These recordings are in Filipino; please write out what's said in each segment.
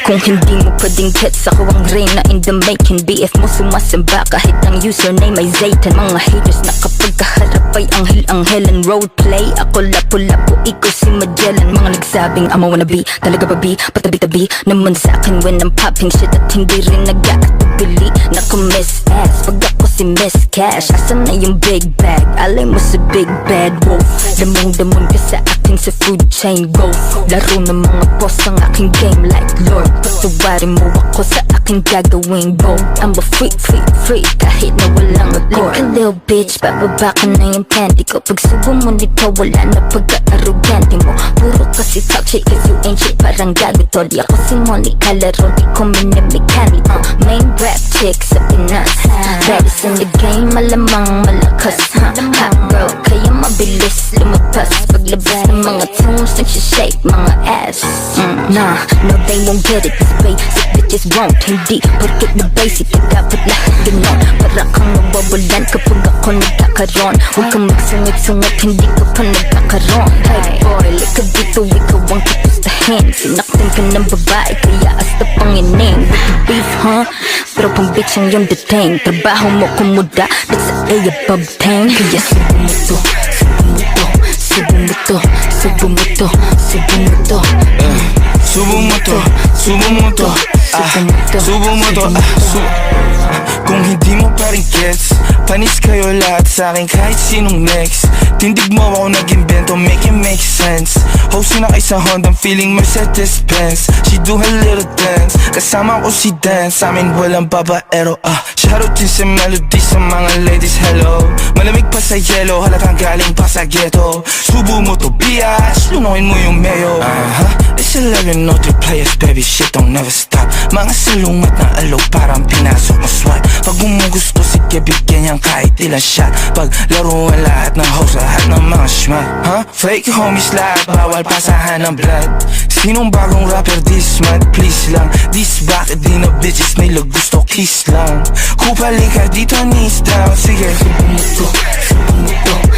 Kung hindi mo pwedeng gets, ako ang reyna in the making. BF mo sumasamba kahit ang username ay Zaytan. Mga haters na kapag kaharap ay anghel-anghelan. Roleplay, ako lapu-lapu, ikaw si Magellan. Mga nagsabing I'm a wannabe, talaga ba B? Patabi-tabi naman sa'kin when I'm popping shit. At hindi rin nag-aatubili na miss ass pag ako si Miss Cash. Asan na yung big bag? Alay mo sa big bad wolf. Damong-damon ka sa akin sa food chain. Go, laro ng mga boss ang aking game like Lord. Patawarin mo ako sa aking gagawing bold. I'm a freak, kahit na walang accord. Like a little bitch, bababa ka na yung panty ko. Pag subo mo nito, wala na pagka-arrogante mo. Puro kasi talk shit cause you ain't shit, parang gago to. Di ako si Molly Calero, di ko minimikani to. Main rap chick sa Pinas, baddest in the game, malamang malakas. Hot girl, kaya mabilis lumabas. Paglabas ng mga tunes, nagsishake mga ass. Nah, no they won't get it, cause basic bitches won't. Hindi porket na basic, dapat lahat ganon. Para kang nawawalan kapag ako nagkakaroon. Huwag kang magsungit-sungit, hindi ka pa nagkakaroon. Hey boy, lika dito, ikaw ang kapustahin. Sinaktan ka ng babae, kaya asta pangining. With the beef, huh? Pero pang bitch ang yung dating. Trabaho mo kumuda, that's a above 10. Kaya subo mo to, subo mo to, subo mo to, subo mo to, subo mo to. Subo mo to, subo mo to, Kung hindi mo pa rin gets, panis kayo lahat sa'kin kahit sinong next. Tindig mo ako nag-invento, make it make sense. Host na kay sa Honda, feeling Mercedes-Benz. She do her little dance, kasama ko si Dance. Sa amin walang babaero, Shoutout din sa melody sa mga ladies, hello. Malamig pa sa yellow, halatang galing pa sa ghetto. Subo mo to, biatch, lunukin mo yung mayo. It's 11, no 3 players, baby, shit don't never stop. Mga salungat na alaw, parang pinasok mo SWAT. Pag gusto, sige bigyan niyang kahit ilang shot. Pag laruan lahat ng host, lahat ng mga schmat. Fake homies lahat, bawal pasahan ng blood. Sinong bagong rapper this month, please lang. This bakit di na bitches nila gusto kiss lang. Kupali ka dito, knees down, sige. Subo mo to,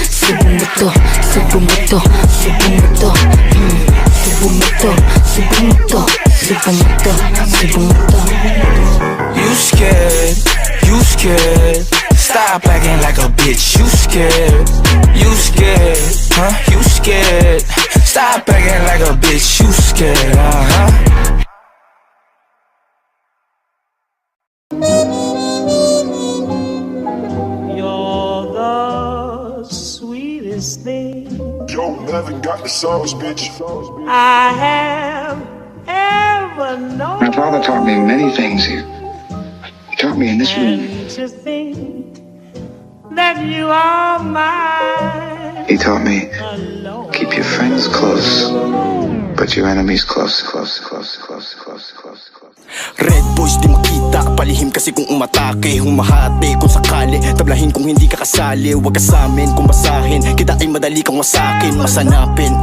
subo mo to, subo mo to, subo mo to, subo mo to, subo mo to, subo mo to, subo mo to, subo mo to. You scared, you scared. Stop acting like a bitch, you scared. You scared, you scared. Stop acting like a bitch, you scared, You're the sweetest thing Yo, Melvin got the sauce, bitch. I have ever known. My father taught me many things. He taught me in this room. And to think that you are mine. He taught me, Alone. keep your friends close, but your enemies close, close, close, close, close, close, close. Red boys di makita, palihim kasi kung umatake. Humahati kung sakali, tablahin kung hindi ka kasali. Huwag ka sa'min kung basahin, kita ay madali kang wasakin. Masanapin,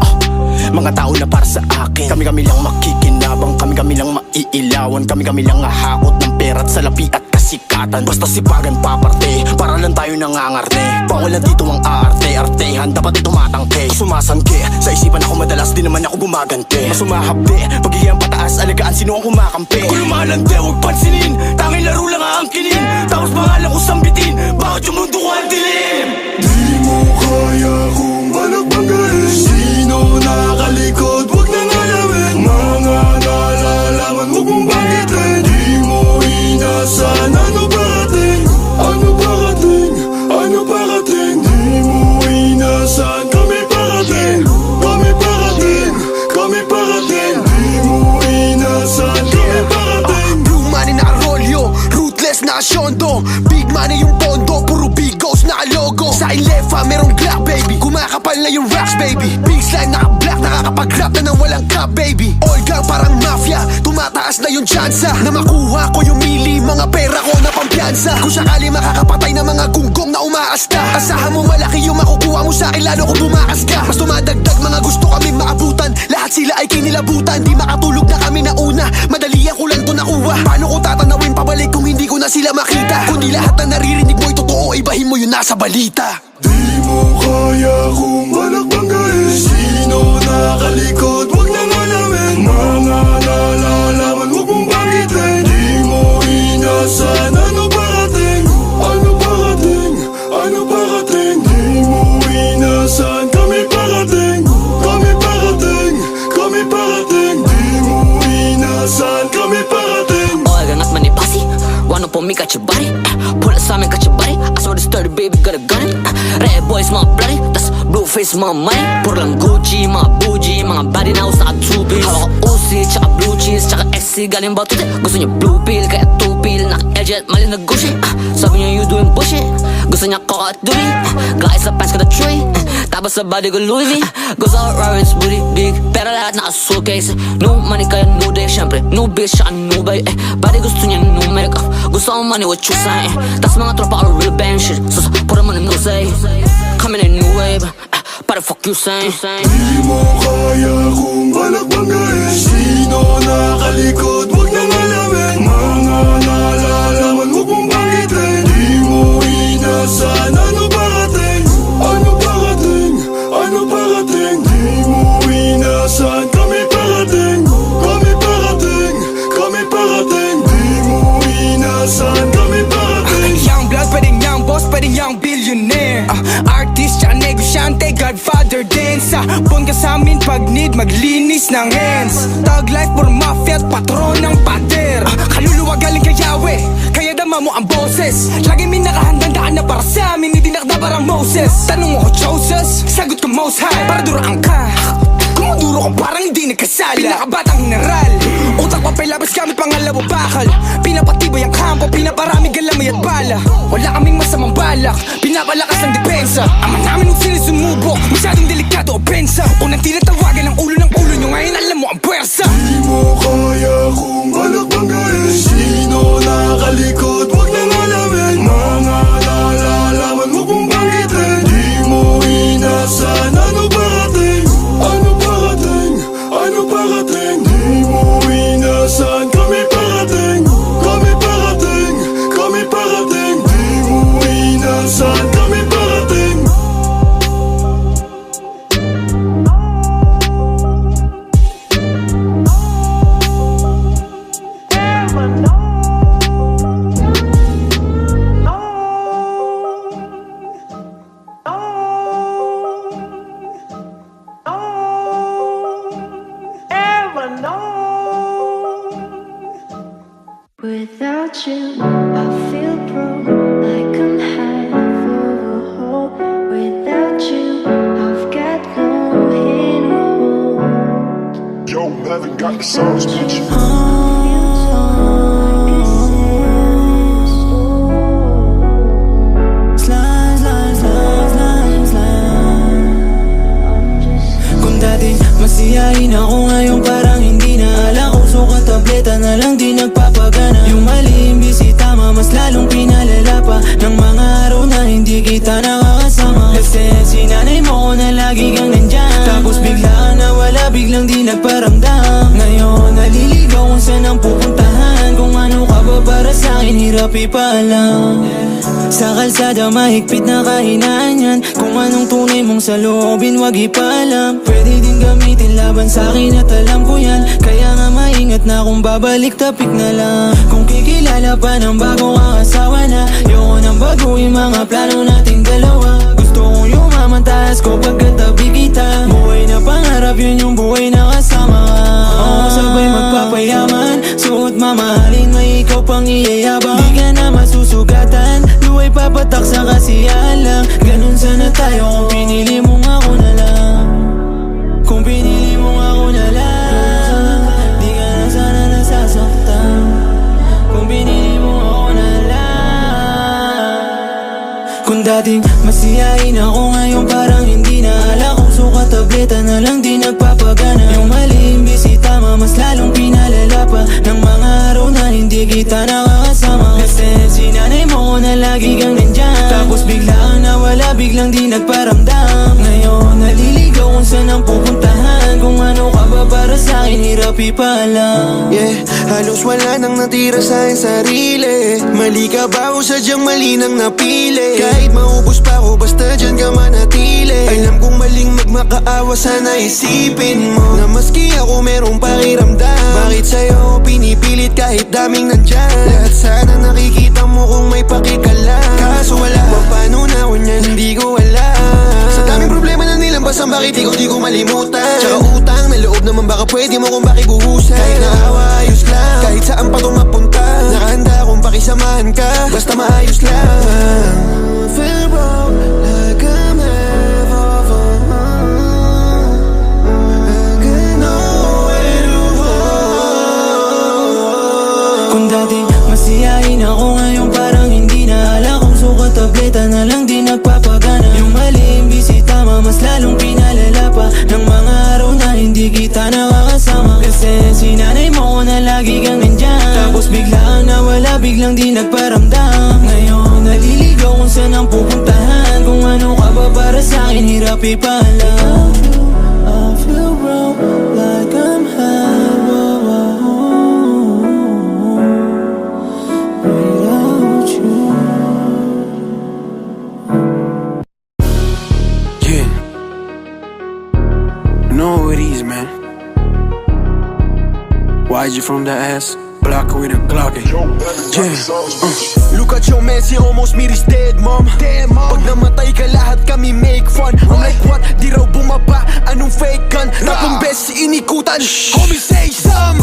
mga tao na para sa akin. Kami-kami lang makikinabang, kami-kami lang maiilawan. Kami-kami lang ahakot ng pera at salapi at kasikatan. Basta sipagan paparte, para lang tayo nangangarte. Pawalan dito ang arte-artehan, dapat ito matangke. Sumasangke, sa isipan ako madalas, di naman ako gumagante. Masumahapde, pagiging pataas, alagaan sino ang kumakampi. Kung lumalande, huwag pansinin, tanging laro lang aangkinin. Tapos pangalan ko sambitin, bakit yung mundo ko ang dilim? Di mo kaya kung malagbagain. Sino nakalikot, wag nang alamin. Mga nalalaman, huwag mong banggitin. Di mo inasan, ano parating? Ano parating? Ano parating? Di mo inasan, kami parating. Kami parating, kami parating. Di mo inasan, kami parating. Blue money na arroyo, ruthless na asyondo. Big money yung pondo, puro big goals na logo. Sa Ilefa merong Glock baby, kumakapal na yung racks baby. Big slime naka-black, nakakapag-rap na nang walang cap baby. All gang parang mafia, tumataas na yung tsansa na makuha ko yung mili, mga pera ko na pampiyansa. Kung sakali makakapatay na mga gunggong na umaasta, asahan mo malaki yung makukuha mo sa'kin lalo kung bumakas ka. Mas tumadagdag mga gusto kami maabutan, lahat sila ay kinilabutan. Di makatulog na kami na una, madalian ko lang to nakuha. Paano ko tatanawin pabalik kung hindi ko na sila makita? Kundi lahat na naririnig mo ay totoo, ibahin mo yun nasa balita. Di mo kaya kung malagbagain. Sino nakalikot, wag nang alamin. Mga nalalaman, huwag mong on me, got your body. Pull up Simon, got your body. I saw this dirty baby, got a gun. Red boys, mga bloody. Tas blue face, mga money. Puro lang Gucci, mga bougie. Mga body na ako sa tubig. Hawak ko Uzi, tsaka blue cheese. Tsaka XC, galing ba today? Gusto niya blue pill, kaya two pill. Naka-edget, mali na Gucci. Sabi niya you doing bullshit. Gusto niya coca at Dewey. Guys sa pants, kada Troy. Tapos sa body ko Louis V. Gusto ko Rollins, booty big. Pero lahat naka-suitcase. No money, kaya no day. Siyempre, no bitch, tsaka no bay. Body gusto niya no make up. Gusto ko money, what you say? Tas mga tropa ko real bang shit. So pura mo na no say. Coming in a new wave. But the fuck you saying? Di mo kaya kung balak banggain. Sino nakalikot, wag nang alamin. Mga nalalaman, wag mong banggitin. Di mo inasan, ano parating? Ano parating? Ano parating? Di mo inasan, kami parating. Kami parating, kami parating. Di mo inasan, kami parating. Young blood, pwedeng young boss, pwedeng young billionaire. Artist, tsaka negosyante, Godfather din. Sa buwan ka sa amin pag need, maglinis ng hands. Thug life, puro mafia at patron ng pader. Kaluluwa galing kay Yahweh, kaya dama mo ang boses. Lagi may nakahandang daan na para sa amin, hindi nakda parang Moses. Tanong mo ko Joseph, sagot ko most high. Para duraan ka, kumuduro ka parang hindi nagkasala. Pinakabatang general, utak pa labas gamit pangalawa bakal. Pinapatibay ang kampo, pinaparami galamay at bala. Wala kaming masamang balak, pinapalakas ang depensa. Ama namin nung sinusumubok, masyadong delikado opensa. Unang tinatawagan ng ulo nyo, ngayon alam mo ang puwersa. Di mo kaya kung balak banggain. Sino nakalikot, wag nang alamin. Mga nalalaman, wag mong banggitin. Di mo inasan, ano parating? Ano parating? Ano parating? Di mo inasan, kami parating. Kami parating, kami parating. Di mo inasan, kami parating. Never know. Ever know. Without you, I feel broke, like I'm half of a hole. Without you, I've got no hidden home. Yo, Melvin got the sauce, bitch. Kung dati masiyahin ako ngayon parang hindi na alam. Uso ka tableta na lang di nagpapagana. Yung mali imbis itama mas lalong pinalala pa ng mga araw na hindi kita nakakasama. Kasi sinanay mo ko na lagi kang nandyan. Tapos biglaan nawala, biglang di nagparamdam. Ngayon naliligaw kung saan ang pupuntahan. Kung ano ka ba para sa'kin, hirap ipaalam. Sa kalsada mahigpit na kahinaan yan. Kung anong tunay mong saloobin, wag ipaalam. Pwede din gamitin laban sa'kin at alam ko yan. Kaya nga maingat na kung babalik, tapik na lang. Kung kikilala pa ng bago kang asawa na, yoko nang baguhin mga plano nating dalawa. Gusto kong yumaman taas ko pagkatabi kita. Buhay na pangarap, yun yung buhay na kasama ka. Oo, sabay magpapayaman, suot mamahalin, may ikaw pang iyayabang. Di ka na masusugatan, luway papatak sa kasiyahan lang. Ganun sana tayo kung pinili mong ako na lang. Kung pinili mong ako na lang, di ka na sana nasasaktan. Kung pinili mong ako na lang. Kung dating masiyahin ako ngayon parang hindi na ala. Kung suka tableta na lang di nagpapagana. Yung mali imbis itama mas lalong pinalala pa ng mga araw na hindi kita nakakasama. Kasi sinanay mo ko na lagi kang nandyan. Tapos biglaan nawala, biglang di nagparamdam. Ngayon naliligaw kung saan ang pupuntahan. Kung ano ka ba para sa'kin, hirap ipaalam. Yeah, halos wala nang natira sa aking sarili. Mali ka ba o sadyang mali nang napili? Kahit maubos pa ako, basta dyan ka manatili. Alam kong maling magmakaawa, sana isipin mo na maski ako merong pakiramdam. Bakit sa'yo pinipilit kahit daming nandyan? Lahat sana nakikita mo kung may pakikalam. Kaso wala, paano na ako niyan, hindi ko alam. Sa daming problema na nilambasan, bakit ikaw di ko malimutan? Tsaka utang na loob naman, baka pwede mo kung bakibuhusan. Kahit naawa, ayos lang, kahit saan pa ito mapunta. Nakahanda akong pakisama makisamahan ka, basta maayos lang. Feel broke like I'm half of a I got nowhere to go. Kung dating masiyahin ako, ngayon parang hindi na ala. Kung sukat tableta na lang di nagpapagana. Yung mali imbis tama, mas lalong pinalala pa ng mga araw na hindi kita nakakasama. Kasi sinanay mo ko na lagi kang nandyan, tapos biglang nawala, biglang di nagparamdam. Ngayon naliligaw kung saan ang pupuntahan, kung ano ka ba para sa'kin, hirap ipaalam. I feel broke like I'm half of a without you. Yeah, know it is, man. Why'd you from the ass? Block with a Glock. Yeah. Look at your man, si almost me is dead, mom. Pag namatay ka, lahat kami make fun. I'm like, what? Di raw bumaba, anong fake gun? Rapong best, si inikutan. Homie, say some.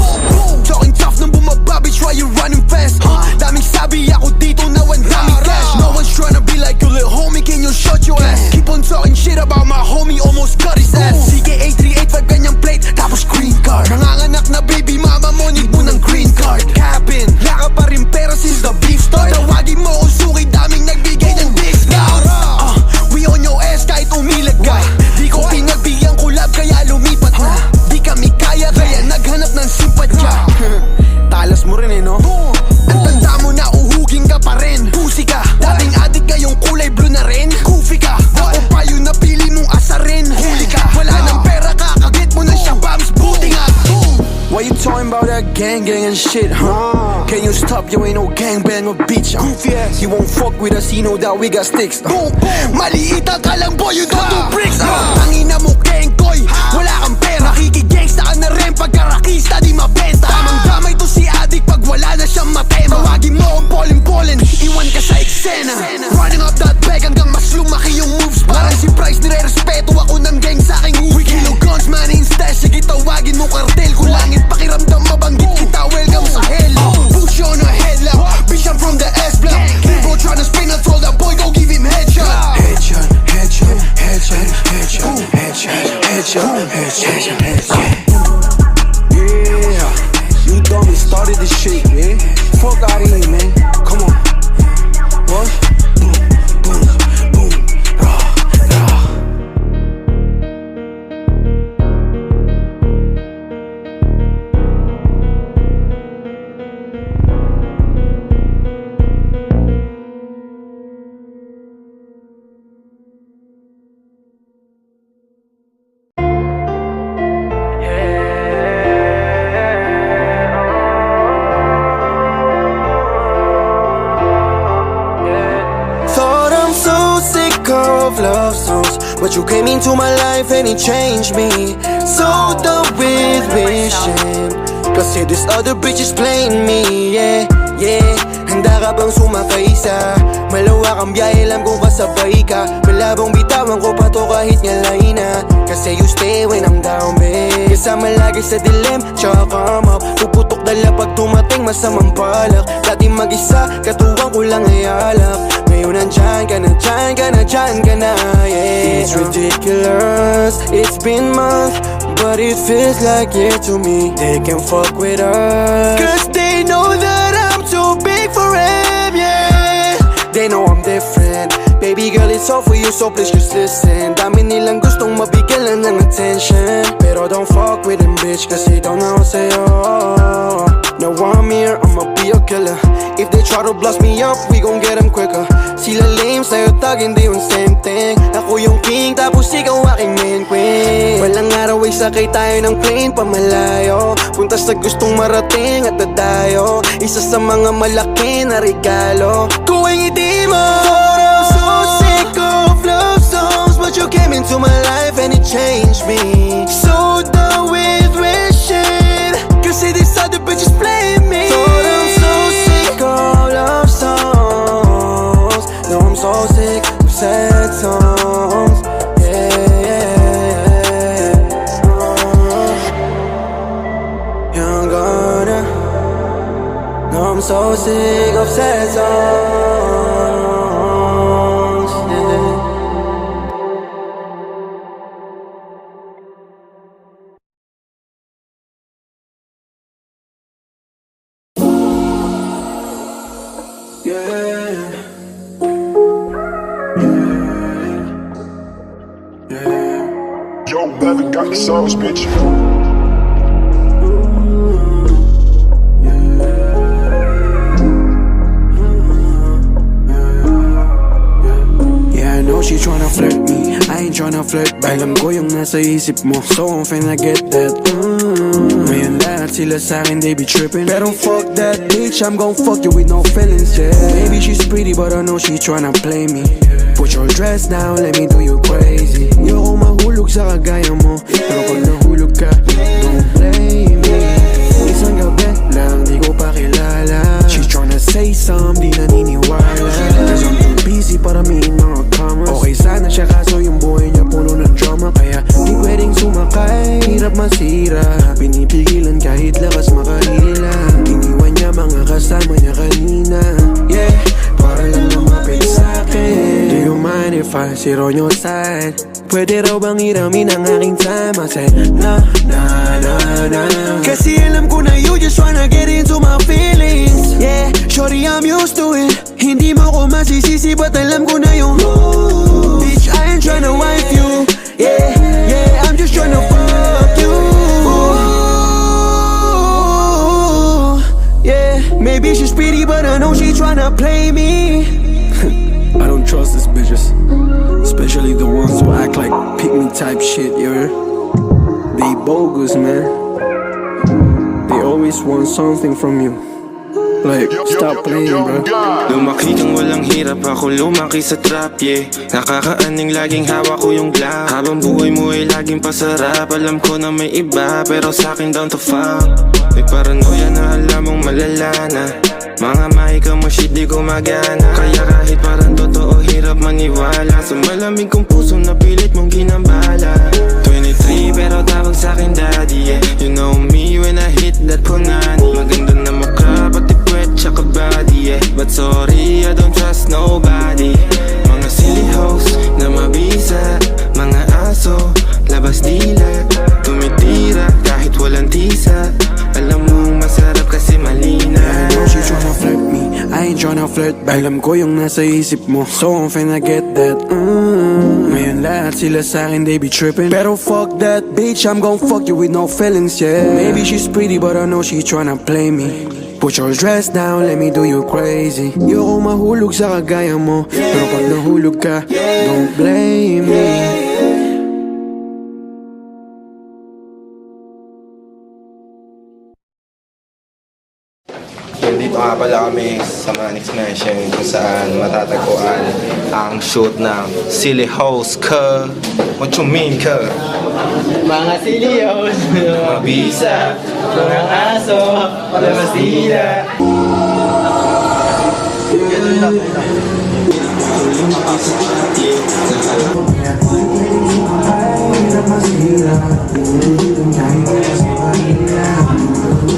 Talking tough nang bumaba, bitch, why you running fast? Daming sabi, ako dito na ang daming cash. No one's tryna be like you, little homie, can you shut your ass? Keep on talking shit about my homie, almost cut his ass. CK8385, ganyang plate, tapos green card. Nanganganak na baby mama mo, need mo ng green card. Capin, laka pa rin pera since the beef start. Tawagin mo kung suki, daming nagbigay ng discount. We on your ass kahit umilag ka. Di ko pinagbigyan collab kaya lumipat na. Di kami kaya naghanap ng simpatya. Talas mo rin no? Ang tanda mo na uhugin ka pa rin. Pusi ka, dating adik ngayong kulay blue na rin. Goofy ka, ako pa yung napili mong asarin. Huli ka, wala ng pera ka, kagit mo na siya bams, buti nga. Why you talking about that gang and shit, huh? Can you stop? You ain't no gangbanger, bitch. You won't fuck with us, you know that we got sticks. Boom, maliita ka lang boy, you don't do bricks. Tangina mo kengkoy, wala kang pera. Nakikigangsta ka na rin, pagkarakista di mabenta. Tamang damay to si adik pag wala na siyang matema. Tawagin mo ang polin-polin, iwan ka sa eksena. Running up that bag hanggang mas lumaki yung moves. Parang si Price, nire-respeto ako ng gang sa aking uwi. Kilo guns man instead, sige tawagin mo kartel. Kung langit pakiramdam mabanggit kita, welcome sa hell. Push you on a headlock, bitch I'm from the S-block. People tryna spin, I told that boy go give him headshot. Headshot, headshot, headshot, headshot, headshot, headshot, headshot, headshot. Yeah, you dummy started this shit, man. Fuck out of here, man. Come on. What? Boom, boom, boom, rah, rah. Thought I'm so sick of love songs, but you came into my life and it changed me. So done with wishing, kasi this other bitch is playing me. Yeah, yeah. Handa ka bang sumakay sa malawakang biyahe, alam kong kasabay ka. Malabong bitawan ko pa to kahit ngalay na, kasi you stay when I'm down, babe. Kasama lagi sa dilim, tsaka come up. Puputok dala pag tumating masamang balak. Dati mag-isa, katuwang ko lang ay alak. Ngayon nandyan ka na, dyan ka na, dyan ka na, yeah. It's ridiculous, it's been months, but it feels like year to me. They can fuck with us, cause they know that I'm too big for him, yeah. They know I'm different, baby girl, it's all for you, so please just listen. Dami nilang gustong mabigyan lang ng attention, pero don't fuck with him, bitch, kasi don't know sa'yo. Now I'm here, I'ma be a killer. If they try to blast me up, we gon' get them quicker. Sila lame, sa'yo tag, hindi yung same thing. Ako yung king, tapos ikaw aking main queen. Walang araw ay sakay tayo ng plane pamalayo, punta sa gustong marating at dadayo. Isa sa mga malaki na regalo kung hindi mo. Thought I'm so sick of love songs, but you came into my life and it changed me. So done with wishing, kasi this other bitch is playing me. Thought I'm so sick of love songs. No, I'm so sick of sad songs. Yeah, yeah, yeah. I'm gonna. No, I'm so sick of sad songs, yeah. Yo, Melvin got the sauce, bitch. Yeah, I know she tryna flirt me, I ain't tryna flirt back. Alam ko yung nasa isip mo, so I'm finna get that. Ngayon lahat sila sa'kin, they be trippin'. Pero fuck that bitch, I'm gon' fuck you with no feelings, yeah. Maybe she's pretty, but I know she tryna play me. Put your dress down, let me do you crazy. Ayoko mahulog sa kagaya mo, pero pag nahulog ka, don't blame me. Isang gabi lang, di ko pa kilala. She tryna say some, di naniniwala. Cause I'm too busy para miin mga commas. Okay sana siya kaso yung buhay niya puno ng drama. Kaya di pwedeng sumakay, hirap masira. Pinipigilan kahit lakas makalila. Iniwan niya mga kasama niya kanina. Yeah, para lang lumapit sa'kin. Do you mind if I sit on your side? Pwede raw bang iramin ang aking time? I said, nah, nah, nah, nah. Kasi alam ko na you just wanna get into my feelings. Yeah, shorty, I'm used to it. Hindi mo ko masisisi, but alam ko na yung bitch, I ain't tryna wife you. Yeah, yeah, I'm just tryna fuck you. Yeah, maybe she's pretty, but I know she tryna play me. I don't trust these bitches, especially the ones who act like pick me type shit, yeah. They bogus, man. They always want something from you. Like, stop playing, bro. Lumaki kang walang hirap, ako lumaki sa trap, yeah. Nakakaaning laging hawak ko yung glock. Habang buhay mo ay laging pasarap. Alam ko na may iba, pero sa'kin down to fuck. May paranoia na alam mong malala na. Mga mahika mo shit di gumagana. Kaya kahit parang totoo hirap maniwala. Sa malamig kong puso na pilit mong ginambala. 23 pero tawag sa'kin daddy, yeah. You know me when I hit that punani. Maganda na mukha pati puwet tsaka body, yeah. But sorry I don't trust nobody. Mga silly hoes na mabisa. Mga aso, labas dila. Tumitira kahit walang tisa. Alam mong masarap kasi malina. I know she tryna flirt me, I ain't tryna flirt back. Alam ko yung nasa isip mo, so I'm finna get that. Ngayon lahat sila sa'kin, they be trippin'. Pero fuck that bitch, I'm gon' fuck you with no feelings, yeah. Maybe she's pretty, but I know she tryna play me. Put your dress down, let me do you crazy. Ayoko mahulog sa kagaya mo, pero pag nahulog ka, don't blame me. Dito nga pala kami sa Manix Mansion kung saan matatagpuan ang shoot ng Silly Hoes ka. What you mean ka? Mga siliyos, mga bisa, mga aso, labas dila.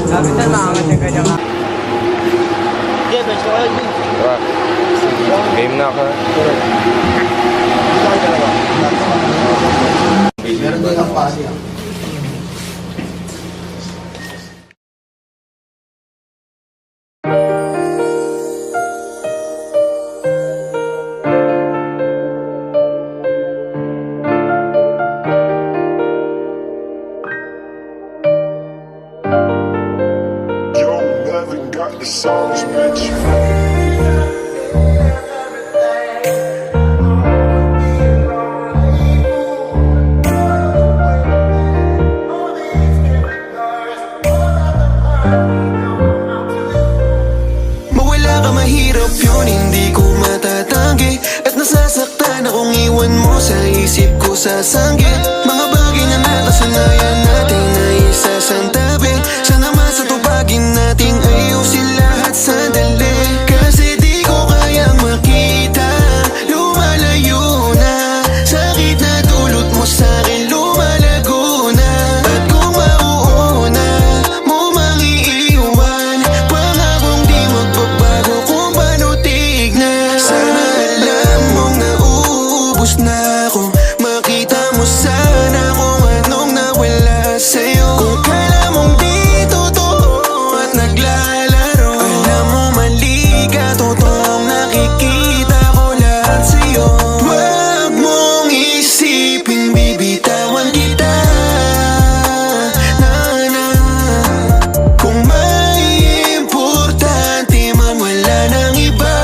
Kapitan maangat yung kanya ka. Game na ka. Yo, Melvin got the sauce, bitch. Mawala ka mahirap yun, hindi ko matatanggi. At nasasaktan akong iwan mo sa isip ko sasanggit. Mga bagay na nakasanayan natin ay isasantabi. Sana masatupagin nating ayusin lahat sandali. Kasi di ko kayang makita, lumalayo na. Sakit na dulot mo sa'kin, lumalago na. At kung mauuna mo mang iiwan, pangakong di magbaba. ipakita ko lahat sa'yo. Huwag mong isiping bibitawan kita. Na. Kung may importante man, wala nang iba.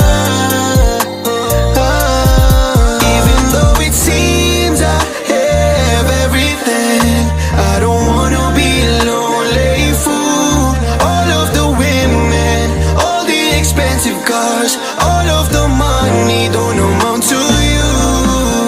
Even though it seems I have everything, I don't wanna be a lonely fool. All of the women, all the expensive cars, all of the money don't amount to you.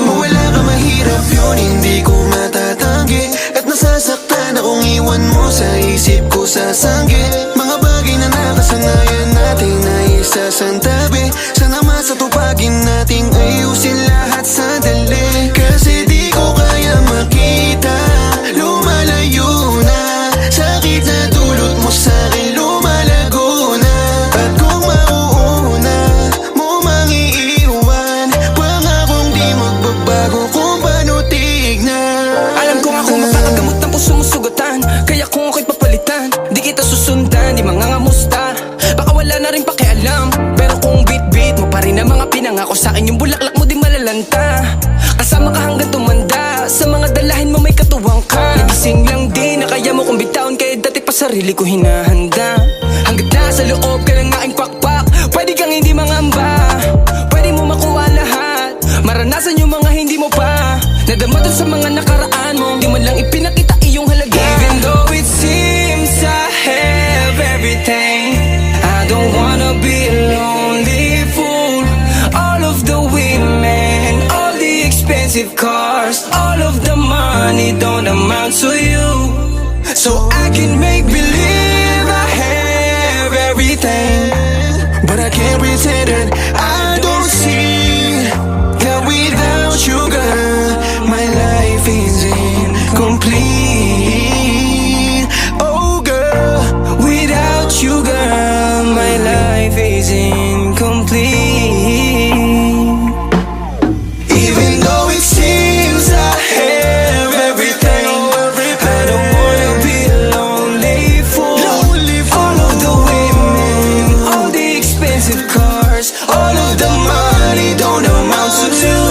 Mawala ka mahirap yun, hindi ko matatanggi. At nasasaktan akong iwan mo sa isip ko sasanggi. Mga bagay na nakasanayan natin na isasantabi. Sana masatupagin nating ayusin lahat sandali. Kasi di ko kaya makita, lumalayo na. Sakit na dulot mo sa'kin, lumalago na. At kung mauuna mo mang iiwan, pangakong di magbabago kung paano tignan. Alam ko nga kung makakagamot ng puso mo sugatan, kaya kung ako'y papalitan, di kita susundan, di mangangamusta. Baka wala na rin pakialam, pero kung beat mo pa rin ang mga pinangako sa'kin, yung bulaklak mo di malalanta. Kasama ka hanggang tumanda, sa mga dalahin mo may katuwang ka. Nagising lang din na kaya mo kong bitawan, kaya dati pa sarili ko hinahanda. Hanggat nasa loob ka ng aking pakpak, pwede kang hindi mangamba. Pwede mo makuha lahat, maranasan yung mga hindi mo pa. Nadama dun sa mga nakaraan mo, di man lang ipinakita iyong halaga. Even though it seems I have everything, I don't wanna be a lonely fool. All of the women, all the expensive cars, all of the money don't amount to you. So I can make believe I have everything, But I can't pretend that I don't see that without you, girl, my life is incomplete. Oh, girl, without you, girl, my life is incomplete. even though it seems I have everything, I don't wanna be a lonely fool. All of the women, all the expensive cars, all of the money don't amount to you.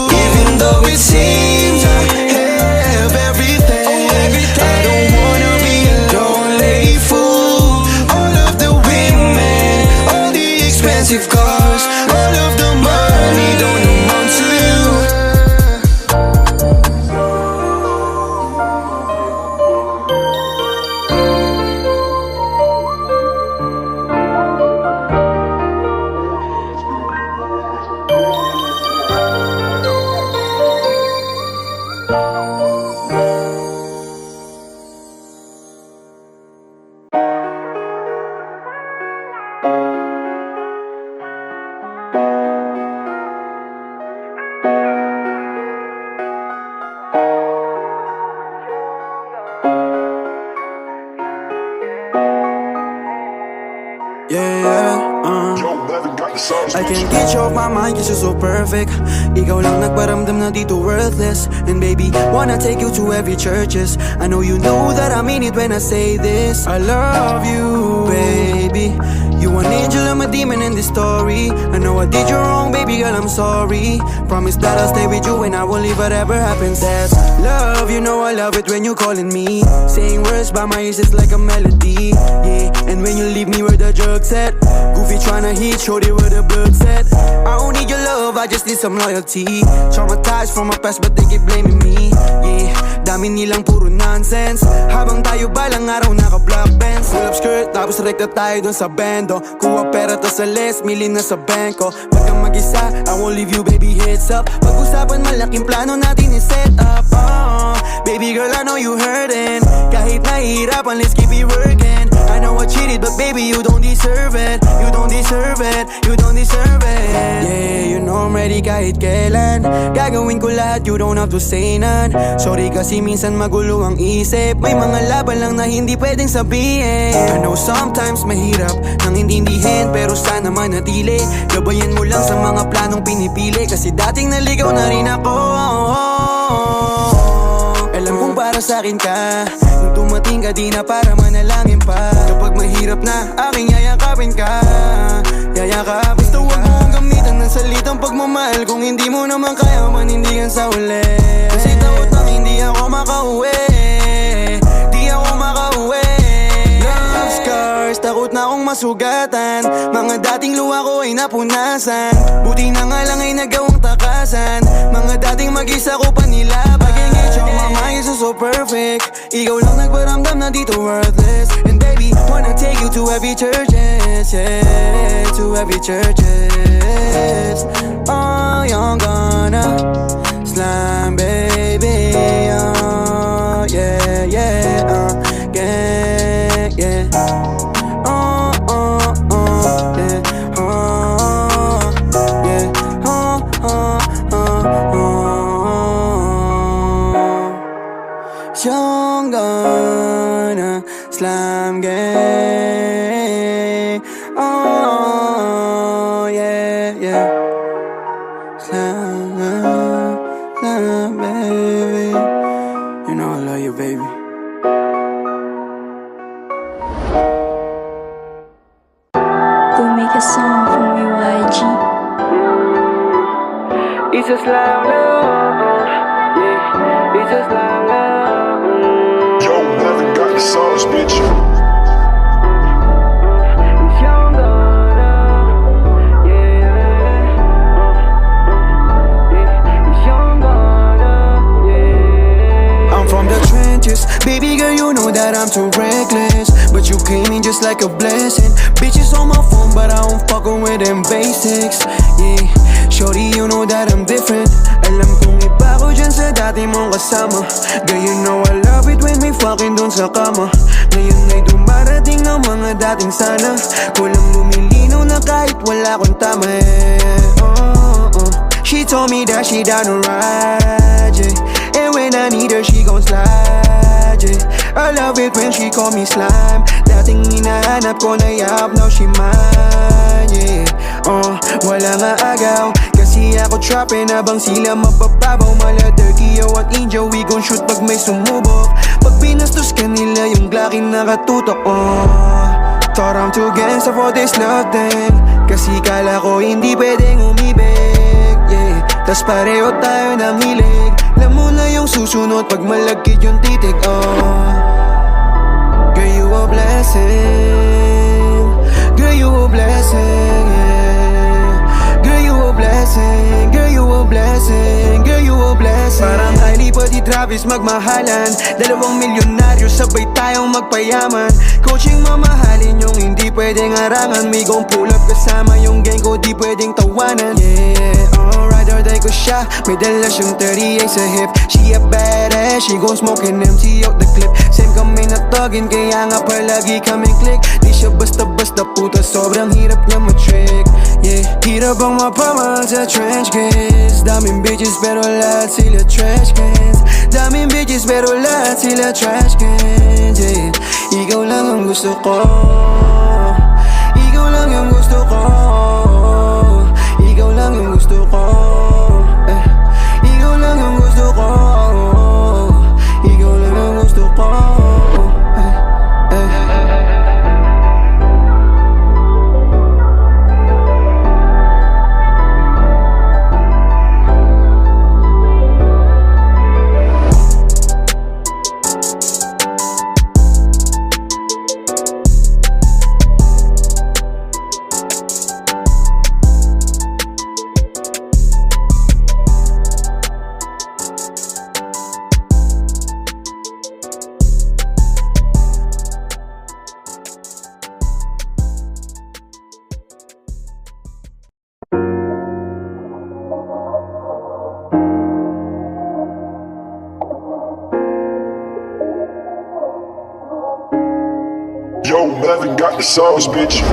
even though it seems I have everything, I don't wanna be a lonely fool. All of the women, all the expensive cars, all of the money don't amount to you. I can't get you off my mind cause you're so perfect. Ikaw lang nagparamdam na dito worthless. And baby, wanna take you to every churches. I know you know that I mean it when I say this. I love you, baby. You an angel, I'm a demon in this story. I know I did you wrong, baby girl, I'm sorry. Promise that I'll stay with you and I won't leave whatever happens. That's love, you know I love it when you calling me. Saying words by my ears, it's like a melody. Yeah, and when you leave me where the drugs at. Goofy tryna hit, shorty where the blood's at. I don't need your love, I just need some loyalty. Traumatized from my past but they keep blaming me. Yeah, dami nilang puro nonsense. Habang tayo balang araw naka-black bands. Full up skirt, tapos rekta tayo dun sa bando. Kuha pera to sa less, milin na sa banko. Pag kang mag-isa, I won't leave you baby, heads up. Pag-usapan malaking plano natin i-set up. Baby girl, I know you hurting. Kahit nahihirapan, let's keep it working. I know I cheated, but baby, you don't deserve it. You don't deserve it, you don't deserve it. Yeah, you know I'm ready kahit kailan. Gagawin ko lahat, you don't have to say none. Sorry kasi minsan magulo ang isip. May mga laban lang na hindi pwedeng sabihin. I know sometimes mahirap nang intindihin, pero sana manatili. Gabayan mo lang sa mga planong pinipili. Kasi dating naligaw na rin ako. Alam kong para sa'kin ka. Nung tumating ka di na para manalangin pa. Kapag mahirap na aking yayakapin ka. Gusto wag mo kong gamitan ng salitang pagmamahal kung hindi mo naman kaya manindigan sa uli. Kasi takot nang hindi ako makauwi. Di ako makauwi. Love scars, takot na akong masugatan. Mga dating luha ko ay napunasan. Buti na nga lang ay nagawang takasan. Mga dating mag-isa ko pa nilaban. Pag-ingit siya, my mind is so perfect. Ikaw lang nagparamdam na dito worthless. And baby, wanna take you to every churches, yeah, to every churches. Oh, you're gonna slime, baby. Oh, yeah, yeah, yeah, yeah. Oh, oh, oh, yeah, oh, yeah, oh, oh, oh, oh. You're gonna slime gay. Oh, yeah, yeah. Slime, baby. You know I love you, baby. Go make a song for me, YG. It's a slime love, yeah. It's a slime love. Yo, never got the sauce, bitch. It's young Ghana, yeah. It's young Ghana, yeah. I'm from the trenches, baby girl, you know that I'm too reckless. But you came in just like a blessing. Bitches on my phone, but I don't fuckin' with them basics, yeah. Shorty, you know that I'm different. Alam kong iba ko dyan sa dati mong kasama. Girl, you know I love it when we fucking dun sa kama. Ngayon ay dumarating ang mga dating sana. Kulang lumilinaw na kahit wala kong tama, eh. Oh, oh. She told me that she down to ride, yeah. And when I need her, she gon' slide, yeah. I love it when she call me slime. Dating hinahanap ko na yap, now she mine, yeah. Oh, wala nga agaw. Kasi ako trappin habang sila mapapabaw. Mala Turkey at India, we gon' shoot pag may sumubok. Pag pinastos ka nila yung Glockin nakatutok, oh. Thought I'm too gangsta for this love thing. Kasi kala ko hindi pwedeng umibig, yeah. Tas pareho tayo ng hilig. Alam mo na yung susunod pag malagkit yung titig, oh. Girl, you a blessing. Girl, you a blessing, yeah. Girl, you a blessing. Girl, you a blessing. Girl, you a blessing. Parang Kylie pati Travis magmahalan. 2 milyonaryo sabay tayong magpayaman. Coaching mamahalin yung hindi pwedeng harangan. May gon' pull up kasama yung gang ko, di pwedeng tawanan, yeah. Alright, or die ko siya. May dala siyang 38 sa hip. She a badass, she gon' smoke and empty out the clip. Same kami na tugin, kaya nga palagi kaming click. Di siya basta-basta puta, sobrang hirap niya ma-trick, yeah. Hirap ang mapamahal sa trench kids. Daming bitches pero lahat sila trash cans. Daming bitches pero lahat sila trash cans, yeah. Ikaw lang ang gusto ko. Ikaw lang yung gusto ko. Ikaw lang yung gusto ko, eh. Ikaw lang yung gusto ko. Ikaw lang yung gusto ko, eh, eh. Yo, Melvin got the sauce, bitch.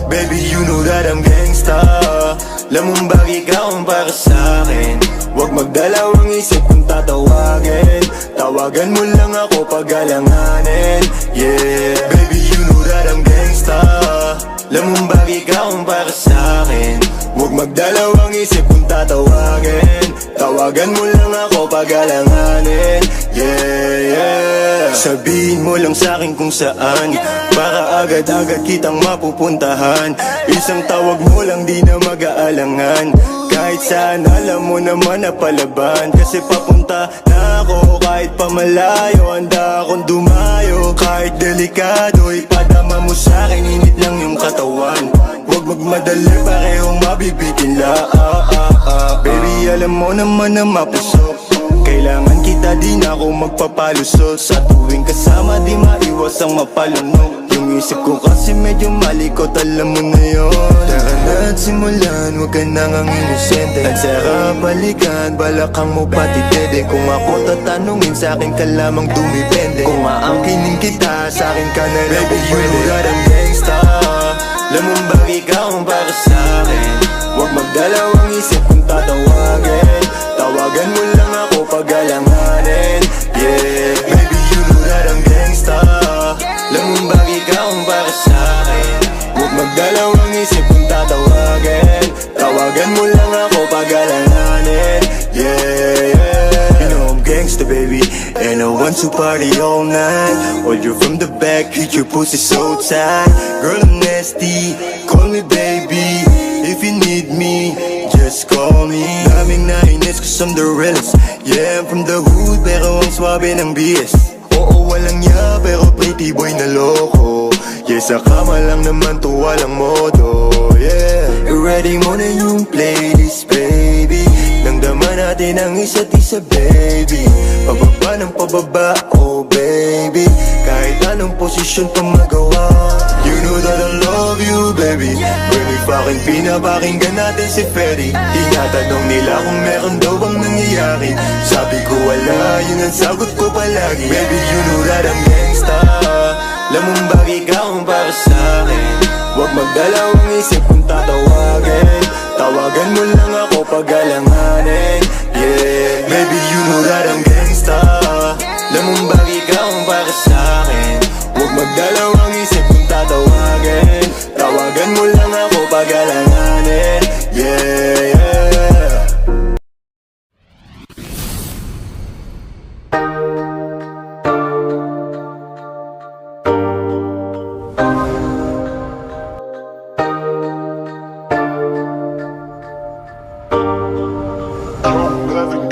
Baby, you know that I'm gangsta. Lamang bagay ka kung para sa'kin. Huwag magdalawang isip kung tatawagin. Tawagan mo lang ako pag alanganin, yeah. Baby, you know that I'm gangsta. Lamang bagay ka kung para sa'kin. Huwag magdalawang isip kung tatawagin. Tawagan mo lang ako pag alanganin. Yeah, yeah. Sabihin mo lang sa'kin kung saan, para agad-agad kitang mapupuntahan. Isang tawag mo lang di na mag-aalangan. Kahit saan alam mo naman na palaban. Kasi papunta na ako kahit pamalayo. Handa akong dumayo kahit delikado. Ipadama mo sa'kin, init lang yung katawan. Huwag magmadali, parehong mabibitin la. Baby, alam mo naman na mapusok. Kailangan kita, di na ako magpapalusot. Sa tuwing kasama, di maiwas ang mapalunok. Yung isip ko kasi medyo malikot, alam mo na yun. Tara na at simulan, huwag ka nang ang inosente. At sarap balikan, balakang mo pati dede. Kung ako tatanungin, sa'kin ka lamang dumipende. Kung aangkinin kita, sa'kin ka na lang. Baby, you know that I'm gangsta. Lamang ba ikaw ang para sa'kin? Huwag magdalawang isip kung tatawagin. Tawagan mo lang ako pag alanganin. Yeah, baby, you know that I'm gangsta. Lamang ba ikaw ang para sa'kin? Huwag magdalawang isip kung tatawagin. Tawagan mo lang ako pag alanganin. Yeah, yeah. You know I'm gangsta, baby, and I want to party all night. Hold you from the back, hit your pussy so tight. Girl, I'm nasty, call me baby. If you need me, just call me. Daming nainis cause I'm the realest. Yeah, I'm from the hood, pero ang swabe ng BS. Oo, walang ya, pero pretty boy na loko. Yeah, sa kama lang naman to, walang modo. Yeah, ready mo na yung playlist, baby. Nang dama natin ang isa't isa, baby. Pababa ng pababa, oh baby. Kahit anong posisyon pa magawa. You know that I love you, baby. When we fucking pinapakinggan natin si Ferry. Tinatanong nila kung meron daw bang nangyayari. Sabi ko wala, yun ang sagot ko palagi. Baby, you know that I'm gangsta. Lamang ba ikaw ang para sa'kin? Huwag magdalawang isip kung tatawagin. Tawagan mo lang ako pag alanganin. Yeah, baby, you know that I'm gangsta. Lamang ba ikaw ang para sa'kin? Huwag magdalawang isip kung tatawagin. Tawagan mo lang ako pag alanganin. Yeah, yeah.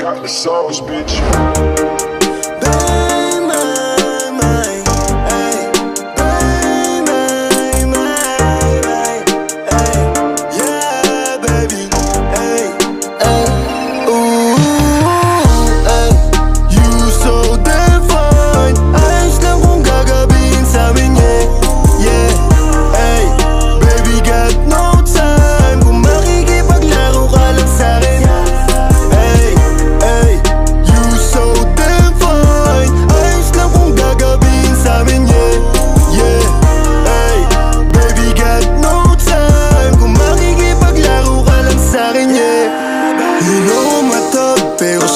Got the sauce, bitch.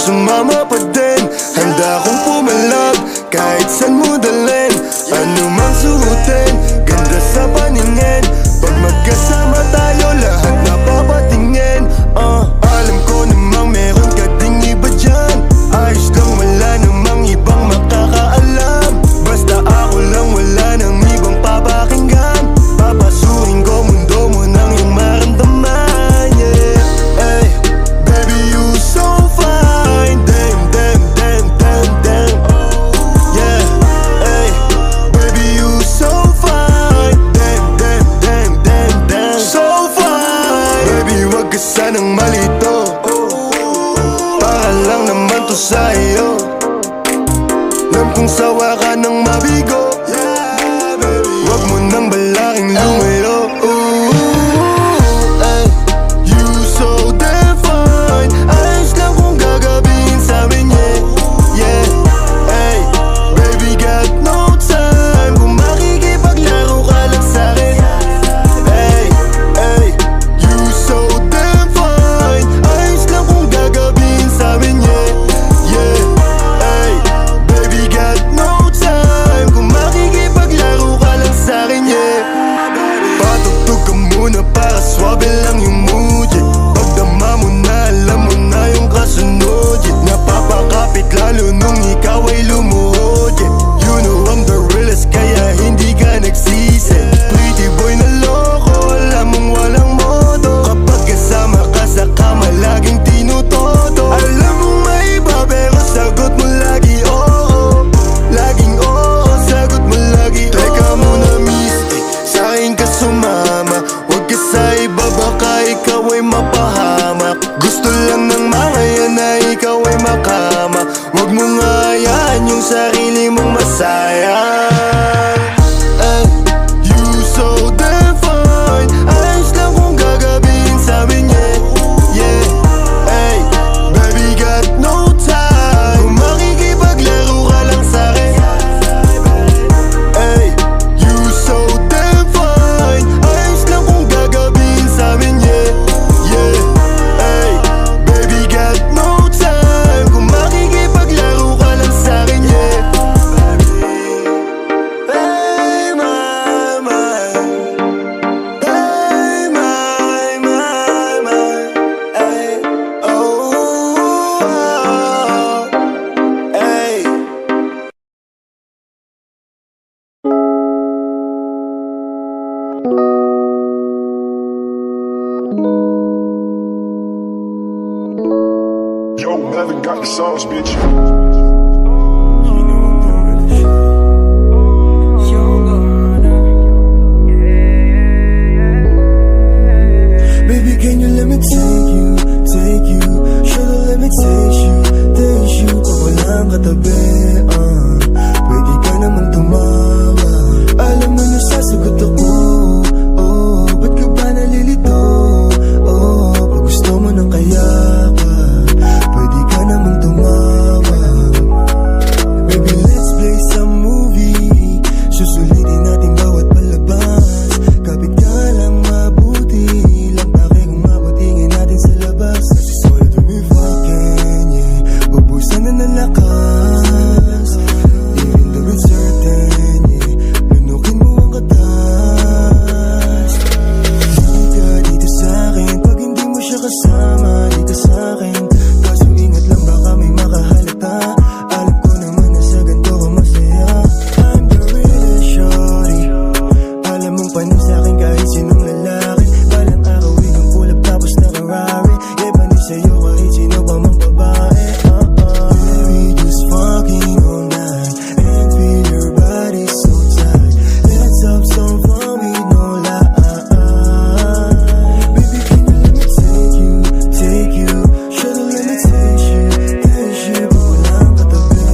Sumama pa din, handa akong pumalag. Kahit saan mo dalhin, ano mang suotin. Ganda sa paningin, pag magkasama tayo lahat napapatingin. Alam ko namang meron ka ding iba dyan. Ayos lang, wala namang ibang makakaalam. Basta ako lang, wala nang ibang papakinggan. Papasukin ko mundo mo nang iyong maramdaman. Yeah, ay, baby, you so fine. Damn, damn, damn, damn, damn. Yeah, ay, baby, you so fine. Damn, damn, damn, damn, damn. So fine. Baby, wag ka sanang malito. Para lang naman to sa iyo. Alam kong sawa ka nang mabigo. Wag mo nang balaking lumayo. You so damn fine. Ayos lang kung gagabihin sa'min, yeah. Yeah, ay, baby, got no time. Kung makikipaglaro ka lang sa'kin. Ay, ay, you so damn fine. Ayos lang kung gagabihin sa'min, yeah. Yeah, ay, baby, got no time. Kung sarili mong masayang. Ay, you so damn fine. Ayos lang kung gagabihin sa'min, yeah, yeah. Ay, baby got no time. Kung makikipaglaro ka lang sa'kin. Ay, you so damn fine. Ayos lang kung gagabihin sa'min, yeah, yeah. Ay, baby got no time. Kung makikipaglaro ka lang sa'kin, yeah. Ay, my, my. Ay, my, my, my. Ay, oh, oh. Ay. Yo, Melvin got the sauce, bitch. Baby, can you let me take you, take you? Shoulda let me taste you, taste you. Pag walang katabi, pwede ka namang tumawa. Alam mo na sasagot ako, oh, ba't ka ba nalilito? Oh, pag gusto mo ng kayakap, pwede ka namang tumawa. Baby, let's play some movie. Susulitin natin bawat palabas. Kapit ka lang mabuti. Lang bakit kung mabutingin natin sa labas. Kasi solid when we fucking, yeah. Bubusan na ng lakas. Even though it's certain, yeah. Lunukin mo ang katas. Hindi ka dito sa'kin. Pag hindi mo siya kasama, di ka sa'kin. Kaso ingat lang baka may makahalata. Alam ko naman na sa ganito ka masaya. I'm the realest shorty. Alam mong panin sa'kin kahit sinong lalaki. Balang araw ikang kulap tapos naka-Rari. Yeah, panin sa'yo kahit sino pa mang babae. Yeah, we just fucking all night and feel your body so tight. Let's have some fun with no lie. Baby, can you let me take you, take you? Shoulda let me taste you, taste you. Pag walang katabi,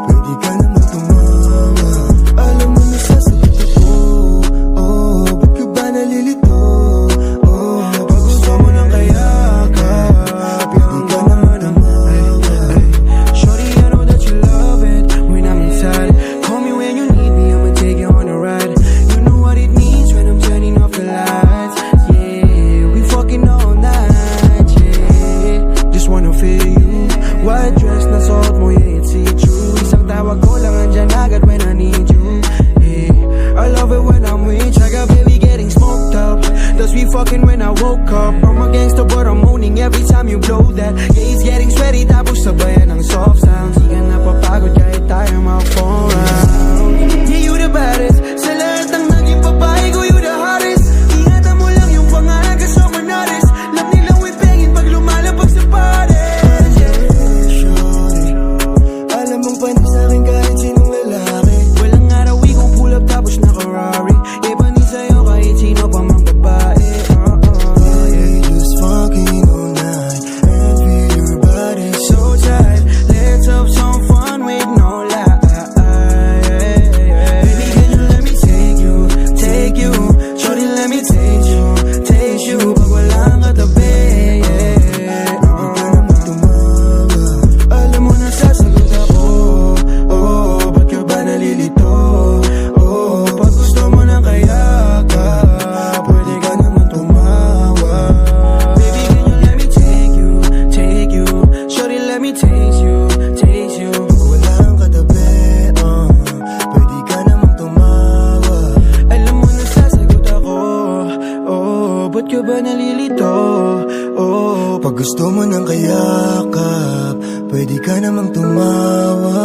pwede ka naman tumawa. Alam mo na sasagot ako, oh, ba't ka ba nalilito? Oh, pag gusto mo ng kayakap, pwede ka naman tumawa. Shorty, I know that you love it when I'm inside. Call me when you need me, I'ma take you on a ride. You know what it means when I'm turning off the lights. Yeah, we fucking all night. Yeah, just wanna feel you. White dress na suot mo, yeah, it's see-through. Isang tawag ko lang andyan agad when I need you. Yeah, I love it when I'm with you. I got baby getting smoked up. Thus we fucking when I woke up. I'm a gangster but I'm moaning every time you blow that. Yeah, it's getting sweaty tapos sabayan ng soft sounds. Di ka napapagod kahit tayo mag-phone round. Yeah, you the baddest. Sa lahat ng naging babae ko, you the hottest. Ingatan mo lang yung pangalan kasama natin. Love nilang wipengin pag lumalabag sa pares. Shorty, alam mong panin sa'kin kahit sinong lalaki. Walang araw ikong pull up tapos naka-Rari. Yeah, panin sa'yo kahit sino pa mang babae. Yeah, just fucking all night and feel your body so So tight, let's have some fun with no lie. Baby, can you let me take you, take you? Shorty, let me taste you, taste you. Pag walang katabi, yeah. tumawa. Alam mo na sasagot ako, oh, ba't ka ba nalilito? Oh, pag gusto mo ng kayakap, pwede ka naman tumawa. Baby, can you let me take you, take you? Shorty, let me taste you, taste you. Pag walang katabi, pwede ka namang tumawa. Alam mo na sasagot ako, oh, ba't ka ba nalilito? Oh, Pag gusto mo ng kayakap, pwede ka namang tumawa.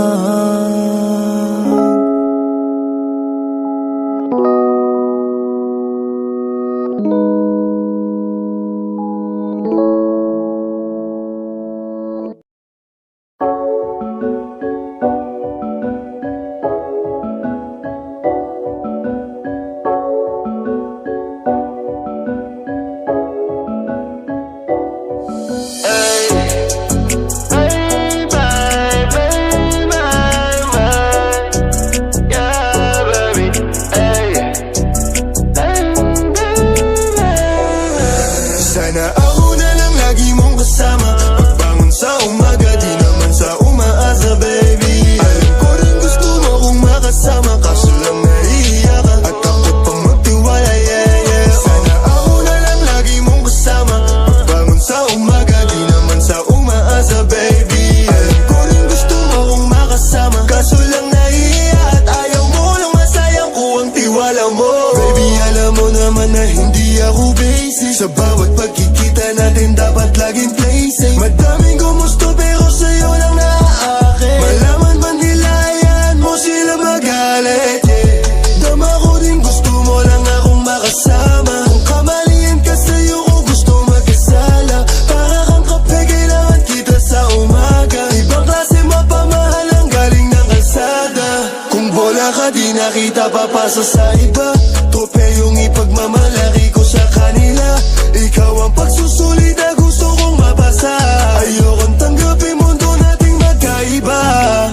Sa bawat pagkikita natin dapat laging play safe. Madaming gumusto pero sa'yo lang naaakit. Malaman ba nila yan mo sila magalit, yeah. Dama ko din gusto mo lang akong makasama. Kung kamalian ka sa'yo ko gusto magkasala. Para kang kape kailangan kita sa umaga. Ibang klase mapamahal ang galing ng kalsada. Kung bola ka di nakita papasa sa iba. Trope yung ipagmamalaki ko sa kanila. Ikaw ang pagsusulit na gusto kong mabasa. Ayokong tanggapin mundo nating magkaiba.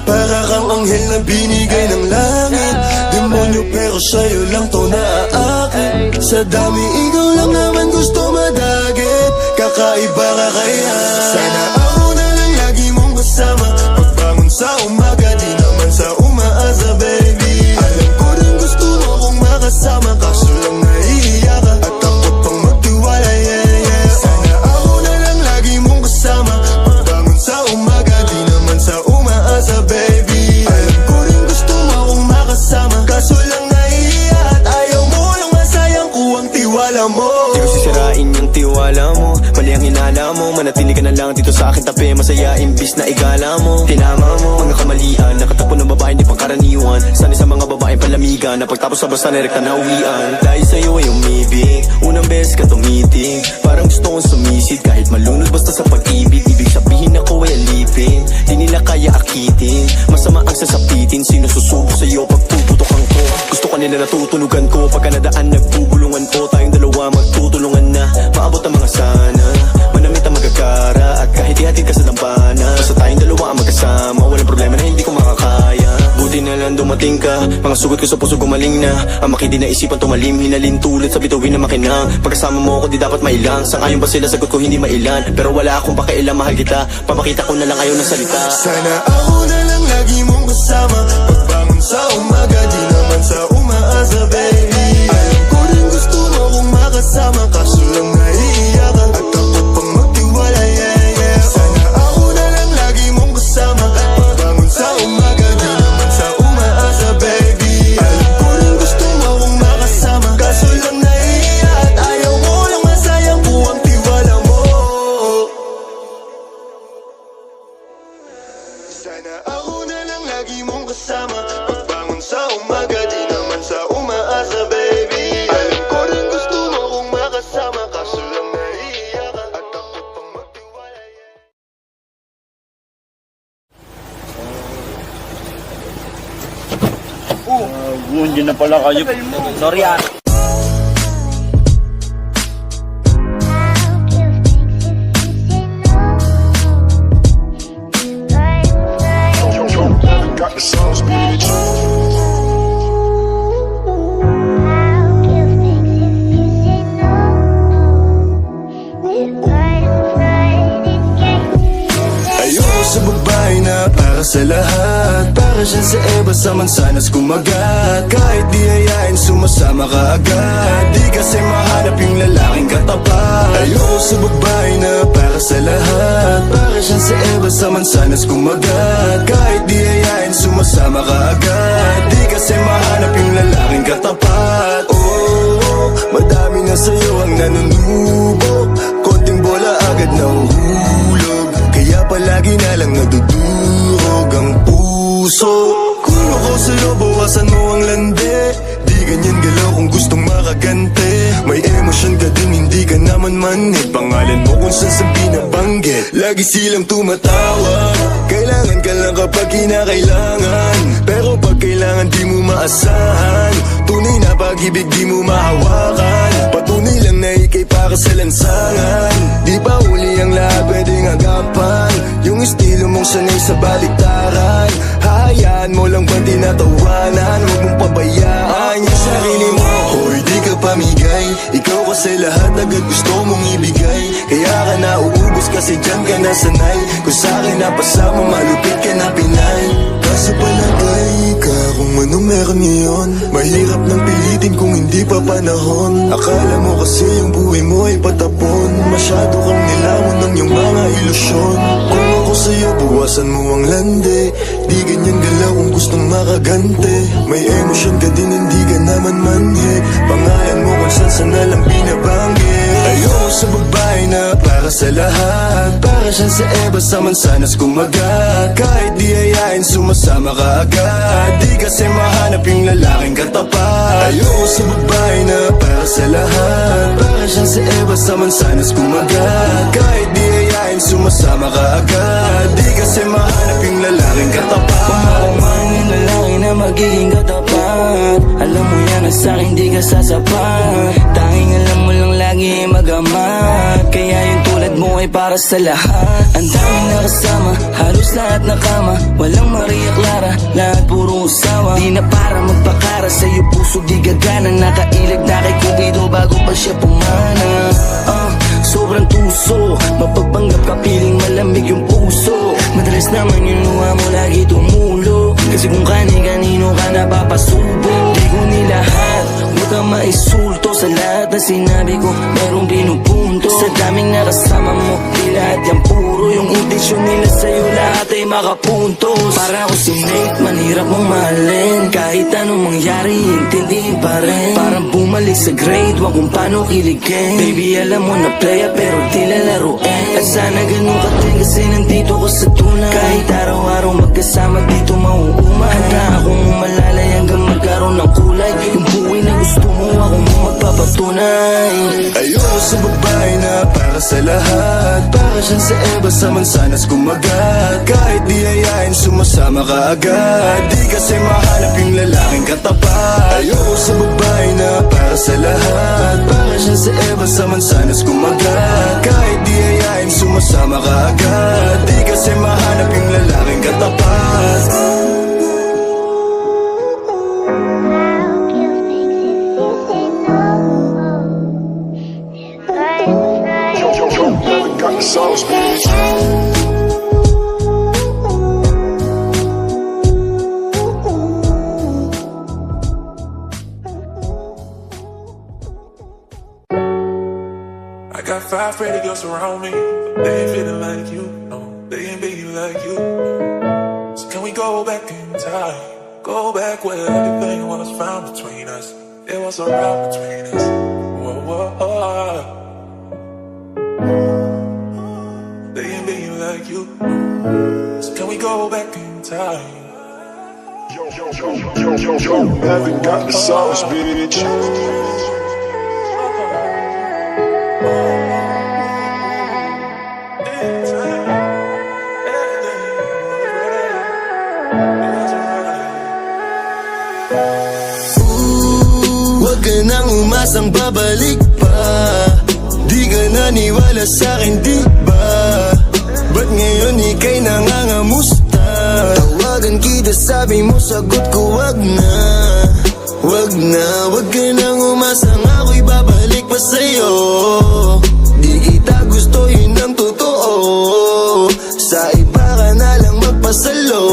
Para kang anghel na binigay ng langit. Demonyo pero sa'yo lang to naaakit. Sa dami ikaw lang naman gusto madagit. Kakaiba ka kaya. Sana ako na lang lagi mong kasama. Pagbangon sa umaga di naman sa umaasa baby. Alam ko rin gusto mo kong makasama. Kaso lang naiiyak ka at takot pang magtiwala, yeah, yeah. Sana ako na lang lagi mong kasama. Pagbangon sa umaga di naman sa umaasa baby. Alam ko rin gusto mo kong makasama. Kaso lang naiiyak at ayaw mo lang masayang ko ang tiwala mo. Di ko sisirain yung tiwala mo. Mali ang hinala mo. Manatili ka na lang dito sa akin tabi. Masaya imbis na igala mo. Tinama mo mga kamalian. Nakatapon ng babae hindi pangkaraniwan. Sanay sa mga babaeng palamigan. Na pagtapos sa basta na rekta na uwian. Dahil sa'yo ay umibig. Unang beses ka tumitig. Parang gusto kong sumisid. Kahit malunod basta sa pag-ibig. Ibig sabihin ako ay alipin. Di nila kaya akitin. Masama ang sasapitin. Sino susubok sa'yo pag puputokan ko. Gusto ka nila natutunugan ko. Pagka nadaan nagbubulungan ko. Tayong dalawa magtutulungan na. Maabot ang mga sana. Manamit ang magagara. At kahit ihatid ka sa dambana. Basta tayong dalawa ang magkasama. Walang problema na hindi ko makakaya. Buti na lang dumating ka. Mga sugot ko sa puso gumaling na. Ang makidi na isipan tumalim. Hinalin tulad sa bituin na makinang. Pagkasama mo ako di dapat mailang. Sang-ayon ba sila sagot ko hindi mailan. Pero wala akong pakailan mahal kita. Papakita ko na lang ayaw ng salita. Sana ako na lang lagi mong kasama. Pagbangon sa umaga di naman sa umaasa baby. Alam ko rin gusto mo kong makasama. Kaso lang naiiyak ka at takot pang magtiwala, yeah, yeah. Sana ako na lang lagi mong kasama. Pagbangon sa umaga di naman sa umaasa baby. Alam ko rin gusto mo kong makasama. Kaso lang naiiyak at ayaw mo lang masayang ko ang tiwala mo. Sana ako na lang lagi mong kasama. Pagbangon sa umaga di naman sa umaasa baby. Alam ko rin gusto mo kong makasama. Kaso lang naiiyak ka at takot pang magtiwala, yeah. Hindi na pala kayo. Sorry ah. Got the sauce, bitch. Ayoko sa babae na para sa lahat. Para siya sa Eva sa mansanas kumagat. Kahit di hayain sumasama ka agad. Di kasi mahanap yung lalaking katapat. Ayoko sa babae na para sa lahat. Para siya sa Eva sa mansanas kumagat. Kahit di hayain sumasama ka agad. Di kasi mahanap yung lalaking katapat. Oh, madami na sa'yo ang nanunubok. Konting bola agad nahuhulog. Kaya palagi na lang nadudurog ang puso. Kung ako sa'yo, bawasan mo ang lande. Di ganyan galaw kung gustong makagante. May emosyon ka din, hindi ka naman manhid. Pangalan mo kung saan sa binabanggit. Lagi silang tumatawag. Kailangan ka lang kapag kinakailangan. Pero pag kailangan di mo maasahan. Tunay na pag-ibig di mo mahawakan. Patunay lang na ikay para sa lansangan. Di pa uli ang lahat pwedeng agapan. Yung estilo mong sanay sa baliktaran. Hayaan mo lang bang tinatawanan. Huwag mong pabayaan yung sarili mo. Hoy di ka pamigay. Ikaw kasi lahat agad gusto mong ibigay. Kaya ka nauubos kasi dyan ka nasanay. Kung sa'kin napasama malupit ka na Pinay. Kaso palagay ka kung anong meron ngayon. Mahirap nang pilitin kung hindi pa panahon. Akala mo kasi yung buhay mo ay patapon. Masyado kang nilamon ng iyong mga ilusyon. Kung ako sa'yo bawasan mo ang lande. Di ganyan galaw kung gustong makagante. May emosyon ka din hindi ka naman manhid. Pangalan mo kung saan na lang binabanggit. Ayoko sa babae na para sa lahat. Para siyang si Eva sa mansanas kumagat. Kahit di ayain sumasama ka agad. Di kasi mahanap yung lalaking katapat. Ayoko sa babae na para sa lahat. Para siyang si Eva sa mansanas kumagat. Kahit di ayain sumasama ka agad. Di kasi mahanap yung lalaking katapat. Mahal man yung lalaki na magiging katapat. Alam mo yan na sa'kin di ka sasapat. Tanging alam mo lang lagi magamat. Kaya yung tulad mo ay para sa lahat. Ang daming nakasama, halos lahat nakama. Walang Maria Clara, lahat puro usawa. Di na para magpakara, sa'yo puso di gagana. Nakailag na kay Cupido bago pa siya pumana. Sobrang tuso, mapagpanggap ka piling malamig yung puso. Madalas naman yung luha mo lagi tumulo. Kasi kung kani-kanino ka napapasubo. Di ko nilahat, huwag kang maisulto. Sa lahat na sinabi ko, merong pinupunto. Sa daming nakasama mo, di lahat yan puro. Yung intensyon nila sa'yo, lahat ay makapuntos. Para ako si Nate, manhirap mong mahalin. Kahit anong mangyari, intindihin pa rin. Parang bumalik sa grade, wag kung paano kiligin. Baby, alam mo na playa pero di lalaruin. At sana ganun ka din kasi nandito ko sa tunay. Kahit araw-araw magkasama dito mauumay. Handa akong malalay hanggang magkaroon ng kulay. Yung buhay na gusto mo, ako mo magpapatunay. Ayoko sa babae na para sa lahat. Para siyang si Eva sa mansanas kumagat. Kahit di ayain sumasama ka agad. Di kasi mahanap yung lalaking katapat. Ayoko sa babae na para sa lahat. Para siyang si Eva sa mansanas kumagat. Kahit di ayain sumasama ka agad. Di kasi mahanap yung lalaking katapat. Got the sauce, bitch. I got 5 pretty girls around me, but they ain't feeling like you, no, they ain't being like you. So can we go back in time, go back where everything was found between us. There was a rock between us, whoa, whoa, whoa. They ain't being like you, so can we go back in time? Yo, haven't got the sauce, bitch. Huwag ka nang umasang babalik pa. Di ka naniwala sa'kin, di ba? Ba't ngayon ika'y nangangamusta? Tawagan kita, sabi mo, sagot ko wag na. Wag na, wag ka nang umasang ako'y babalik pa sa'yo. Di kita gusto, yun ang totoo. Sa iba ka na lang magpasalo.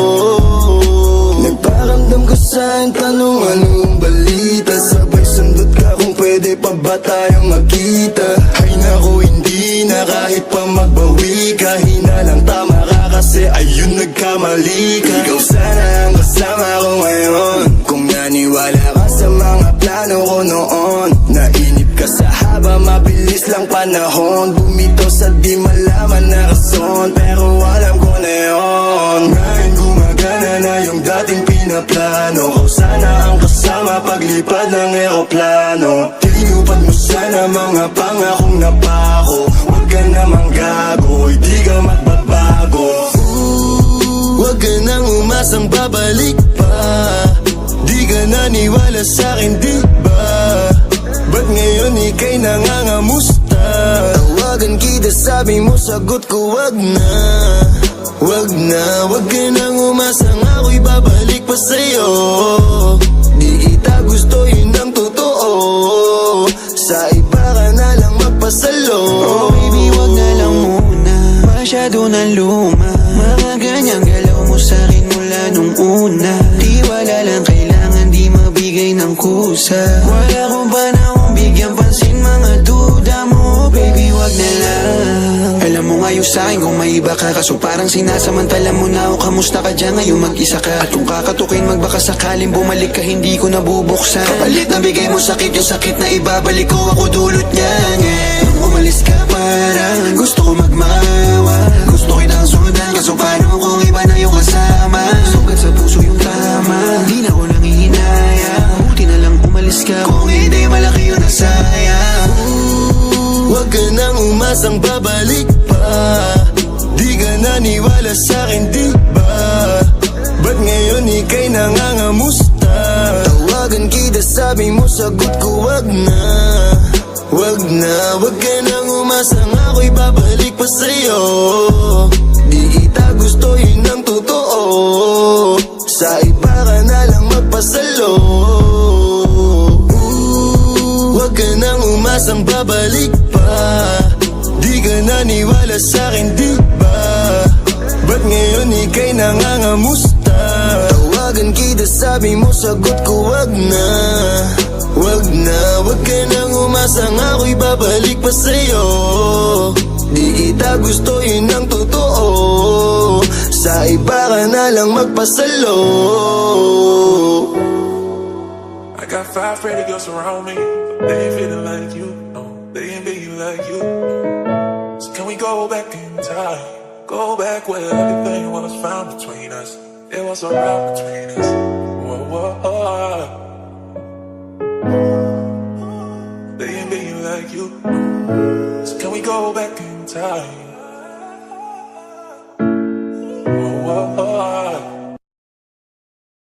Nagparamdam ko sa'kin, tanong anong balita. Sabay sundot ka kung pwede pa ba tayong magkita. Ay naku, hindi na kahit pa magbawi ka. Hinalang tama ka kasi ayun nagkamali ka. Ikaw sana ang kasama ko ngayon. Kung naniwala ka sa mga plano ko noon. Nainip ka sa haba, mabilis lang panahon. Bumitaw sa di malaman na rason. Pero alam ko na yun. Ngayon gumagana na yung dating pinaplano. Kau sana ang kasama paglipad ng eroplano. Tinupad mo sana mga pangakong napako. Huwag ka namang gago, hindi ka magbabago. Huwag ka nang umasang babalik pa. Di ka naniwala sa'kin, di ba? Ba't ngayon ika'y nangangamusta? Tawagan kita, sabi mo, sagot ko wag na. Wag na, wag ka nang umasang ako'y babalik pa sa'yo. Di kita gusto, yun ang totoo. Sa iba ka na lang magpasalo. Oh baby, wag na lang muna. Masyado na luma. Mga ganyang galaw mo sa'kin mula nung una. Di wala lang kailangan, di mabigay ng kusa. Wala ko ba na akong bigyan pansin mga duda mo? Baby, wag na lang. Alam mo nga yung sa'kin kung may iba ka. Kaso parang sinasamantala mo na ako. Kamusta ka dyan ngayon mag-isa ka? At kung kakatukin magbaka sakaling bumalik ka, hindi ko nabubuksan. Kapalit na bigay mo sakit, yung sakit na ibabalik ko, ako dulot niyan, yeah. umalis ka parang gusto ko magmawa. Gusto kitang sundan kaso paano kung iba na yung kasama. Sugat sa puso yung tama, di na ko nangihinaya. Buti na lang umalis ka, kung hindi malaki yung nasayang. Huwag ka nang umasang babalik pa. Di ka naniwala sa'kin, di ba? Ba't ngayon ika'y nangangamusta? Tawagan kita, sabi mo, sagot ko wag na. Wag na, wag ka nang umasang ako'y babalik pa sa'yo. Di kita gusto, yun ang totoo. Sa iba ka na lang magpasalo. Wag ka nang umasang babalik pa. Di ka naniwala sa'kin, di ba? Ba't ngayon ika'y nangangamusta? Tawagan kita, sabi mo, sagot ko wag na. Wag na, wag ka nang umasang ako'y babalik pa sa'yo. Di kita gusto, yun ang totoo. Sa iba ka na lang magpasalo. I got 5 pretty girls around me, but they ain't feeling like you. No, they ain't being like you. So can we go back in time? Go back where everything was found between us. It was around between us. Whoa, whoa, whoa. They ain't being like you. So can we go back in time?